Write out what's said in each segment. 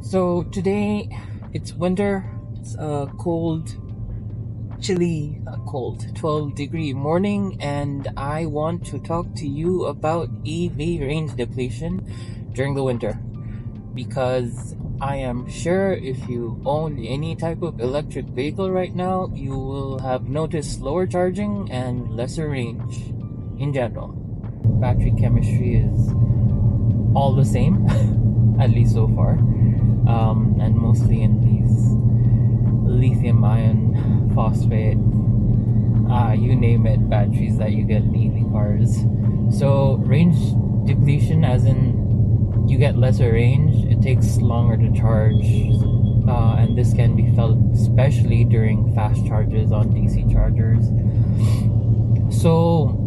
So today it's winter. It's a cold, chilly, cold 12-degree morning, and I want to talk to you about EV range depletion during the winter because I am sure if you own any type of electric vehicle right now, you will have noticed slower charging and lesser range in general. Battery chemistry is all the same, at least so far, and mostly in these lithium ion phosphate, you name it, batteries that you get in EV cars. So range depletion, as in you get lesser range, it takes longer to charge, and this can be felt especially during fast charges on DC chargers. So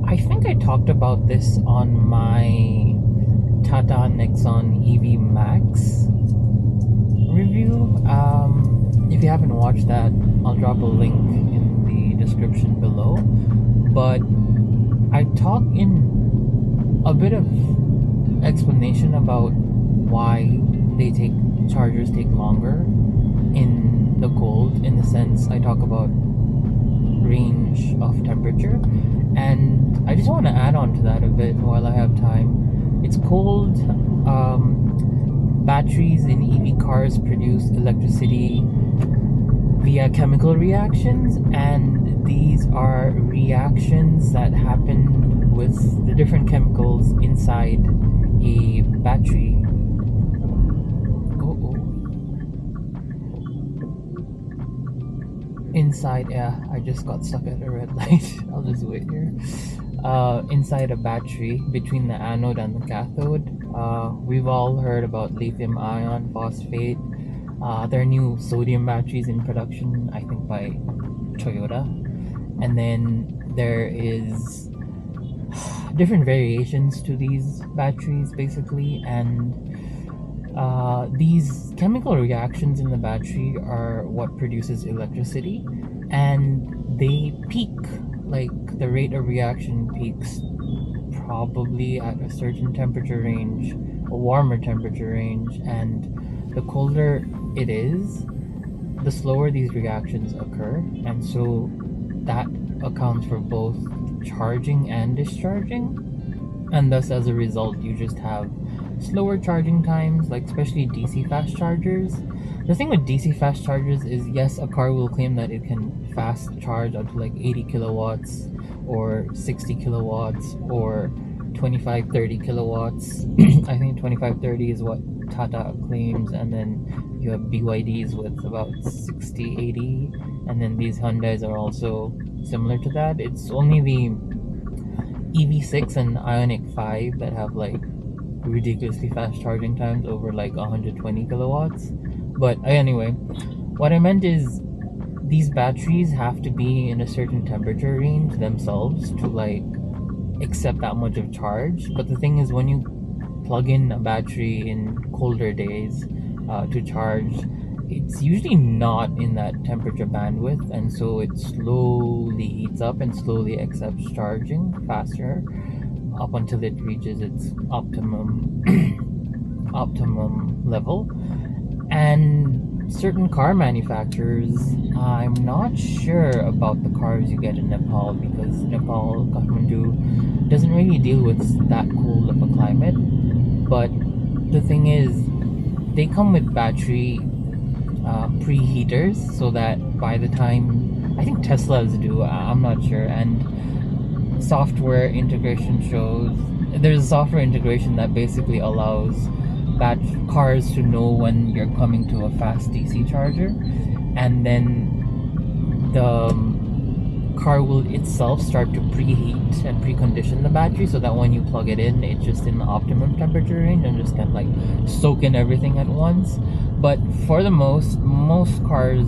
I think I talked about this on my Tata Nexon EV Max review. If you haven't watched that, I'll drop a link in the description below. But I talk in a bit of explanation about why chargers take longer in the cold, in the sense I talk about range of temperature, and I just want to add on to that a bit while I have time. It's cold. Batteries in EV cars produce electricity via chemical reactions, and these are reactions that happen with the different chemicals inside a battery. Inside, yeah, I just got stuck at a red light. I'll just wait here. Inside a battery, between the anode and the cathode, we've all heard about lithium ion phosphate. There are new sodium batteries in production, I think by Toyota. And then there is different variations to these batteries, basically, and these chemical reactions in the battery are what produces electricity, and they peak, like the rate of reaction peaks probably at a certain temperature range, a warmer temperature range, and the colder it is, the slower these reactions occur, and so that accounts for both charging and discharging, and thus as a result you just have slower charging times, like especially DC fast chargers. The thing with DC fast chargers is, yes, a car will claim that it can fast charge up to like 80 kilowatts or 60 kilowatts or 25-30 kilowatts. I think 25-30 is what Tata claims, and then you have BYDs with about 60-80, and then these Hyundais are also similar to that. It's only the EV6 and Ioniq 5 that have like ridiculously fast charging times over like 120 kilowatts. But anyway, what I meant is these batteries have to be in a certain temperature range themselves to like accept that much of charge. But the thing is, when you plug in a battery in colder days to charge, it's usually not in that temperature bandwidth, and so it slowly heats up and slowly accepts charging faster up until it reaches its optimum level. And certain car manufacturers, I'm not sure about the cars you get in Nepal, because Nepal, Kathmandu, doesn't really deal with that cold of a climate. But the thing is, they come with battery preheaters, so that by the time, I think Teslas do, I'm not sure, and software integration shows, there's a software integration that basically allows cars to know when you're coming to a fast DC charger, and then the car will itself start to preheat and precondition the battery so that when you plug it in, it's just in the optimum temperature range and just kind of like soak in everything at once. But for the most cars,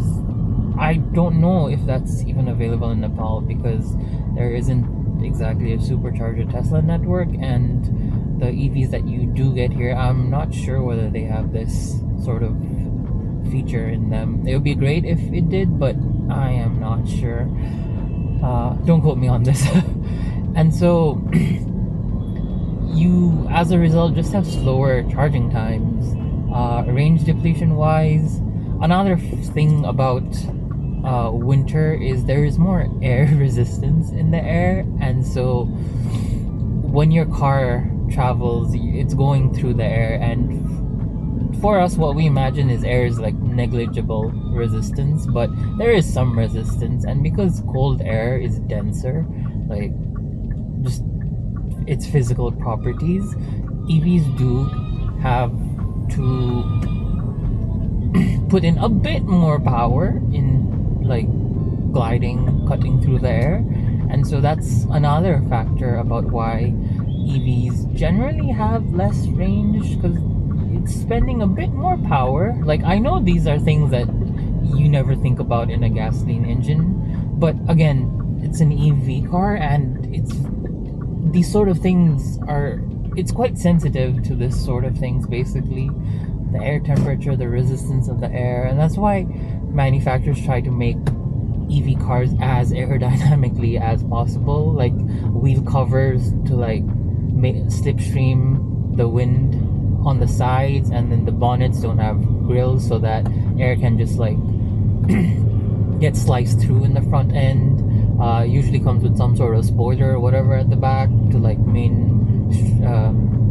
I don't know if that's even available in Nepal, because there isn't exactly a supercharger Tesla network, and the EVs that you do get here, I'm not sure whether they have this sort of feature in them. It would be great if it did, but I am not sure. Don't quote me on this. And so you, as a result, just have slower charging times Range depletion wise, another thing about winter is there is more air resistance in the air, and so when your car travels, it's going through the air, and for us what we imagine is air is like negligible resistance, but there is some resistance. And because cold air is denser, like just its physical properties, EVs do have to put in a bit more power in like gliding, cutting through the air. And so that's another factor about why EVs generally have less range, because it's spending a bit more power. Like, I know these are things that you never think about in a gasoline engine, but again, it's an EV car, and it's these sort of things are, it's quite sensitive to this sort of things, basically the air temperature, the resistance of the air. And that's why manufacturers try to make EV cars as aerodynamically as possible, like wheel covers to like slipstream the wind on the sides, and then the bonnets don't have grills so that air can just like get sliced through in the front end. Usually comes with some sort of spoiler or whatever at the back to like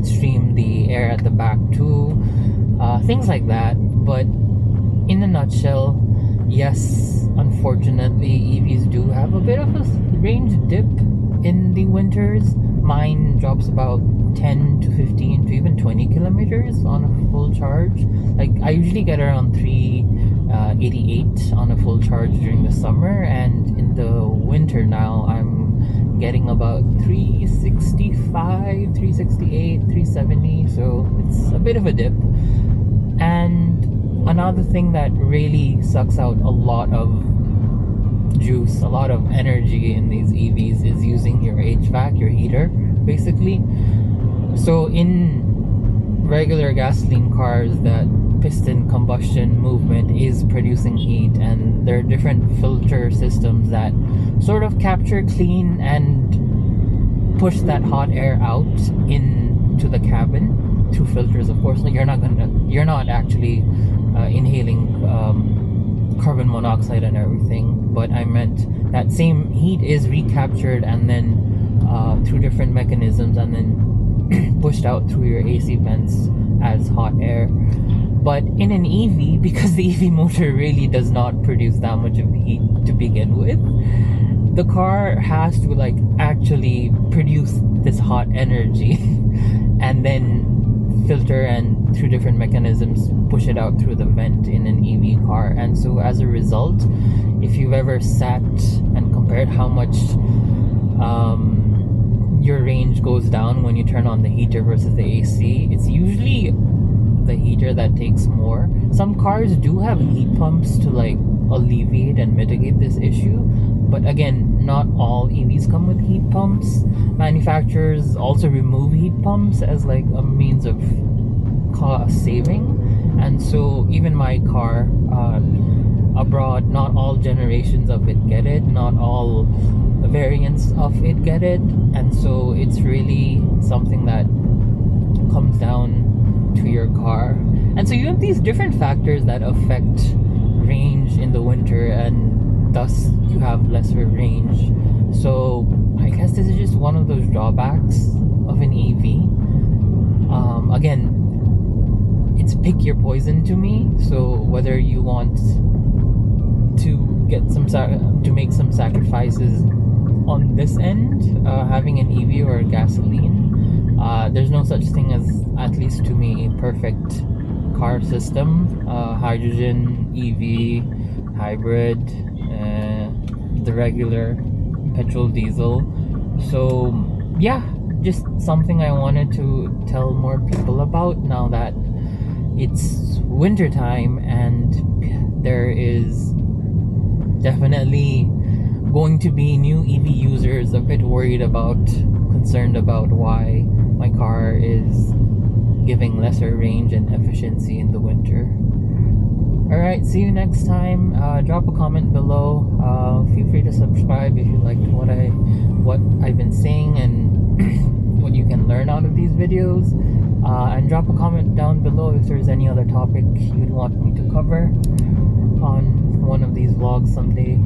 stream the air at the back too. Things like that. But in a nutshell, yes, unfortunately, EVs do have a bit of a range dip in the winters. Mine drops about 10 to 15 to even 20 kilometers on a full charge. Like, I usually get around 388 on a full charge during the summer, and in the winter now I'm getting about 365, 368, 370, so it's a bit of a dip. And another thing that really sucks out a lot of juice, a lot of energy in these EVs is using your HVAC, your heater, basically. So in regular gasoline cars, that piston combustion movement is producing heat, and there are different filter systems that sort of capture, clean, and push that hot air out into the cabin through filters. Of course, like you're not actually inhaling carbon monoxide and everything, but I meant that same heat is recaptured and then through different mechanisms and then pushed out through your AC vents as hot air. But in an EV, because the EV motor really does not produce that much of heat to begin with, the car has to like actually produce this hot energy and then filter and through different mechanisms push it out through the vent in an EV car. And so as a result, if you've ever sat and compared how much your range goes down when you turn on the heater versus the AC, it's usually the heater that takes more. Some cars do have heat pumps to like alleviate and mitigate this issue, but again, not all EVs come with heat pumps. Manufacturers also remove heat pumps as like a means of cost saving, and so even my car abroad, not all generations of it get it, not all variants of it get it, and so it's really something that comes down to your car. And so you have these different factors that affect range in the winter, and thus you have lesser range. So I guess this is just one of those drawbacks of an EV. Again, it's pick your poison to me. So whether you want to get to make some sacrifices on this end, having an EV or a gasoline, there's no such thing as, at least to me, a perfect car system. Hydrogen, EV, hybrid, the regular petrol, diesel. So yeah, just something I wanted to tell more people about now that it's winter time, and there is definitely going to be new EV users a bit concerned about why my car is giving lesser range and efficiency in the winter. Alright, see you next time. Drop a comment below. Feel free to subscribe if you liked what I've been saying and what you can learn out of these videos. And drop a comment down below if there's any other topic you'd want me to cover on one of these vlogs someday.